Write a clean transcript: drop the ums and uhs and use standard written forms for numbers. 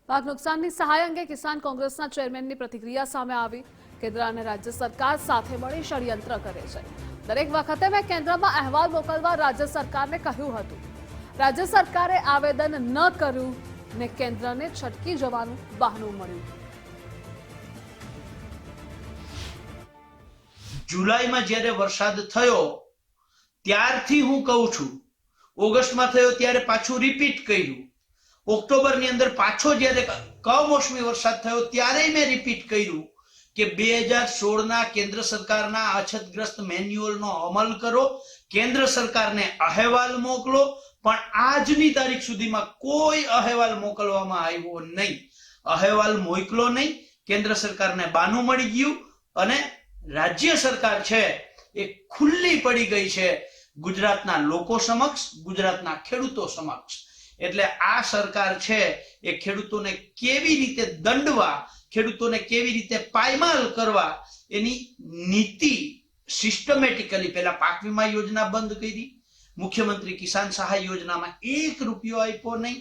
પાક નુકસાનની સહાય અંગે કિસાન કોંગ્રેસના ચેરમેનની પ્રતિક્રિયા સામે આવી। કેન્દ્ર અને રાજ્ય સરકાર સાથે મળી ષડયંત્ર કરે છે। દરેક વખતે મેં કેન્દ્રમાં અહેવાલ મોકલવા રાજ્ય સરકારને કહ્યું હતું। રાજ્ય સરકારે આવેદન ન કર્યું ને કેન્દ્રને છટકી જવાનું બહાનું મળ્યું। जुलाई में જ્યારે વરસાદ થયો ત્યારથી હું કહું છું, ઓગસ્ટમાં થયો ત્યારે પાછું રિપીટ કર્યું, ઓક્ટોબરની અંદર પાછો જ્યારે કમોસમી વરસાદ થયો ત્યારે મેં રિપીટ કર્યું કે 2016ના કેન્દ્ર સરકારના અછતગ્રસ્ત મેન્યુઅલનો અમલ કરો, કેન્દ્ર સરકારને અહેવાલ મોકલો, પણ આજની તારીખ સુધીમાં કોઈ અહેવાલ મોકલવામાં આવ્યો નહીં। અહેવાલ મોકલો નહીં, કેન્દ્ર સરકારને બાનું મળી ગયું અને રાજ્ય સરકાર છે એ ખુલ્લી પડી ગઈ છે ગુજરાતના લોકો સમક્ષ, ગુજરાતના ખેડૂતો સમક્ષ। એટલે આ સરકાર છે એ ખેડૂતોને કેવી રીતે દંડવા, ખેડૂતોને કેવી રીતે પાયમાલ કરવા એની નીતિ સિસ્ટમેટિકલી પહેલા પાક વીમા યોજના બંધ કરી, મુખ્યમંત્રી કિસાન સહાય યોજનામાં 1 રૂપિયો આપ્યો નહીં,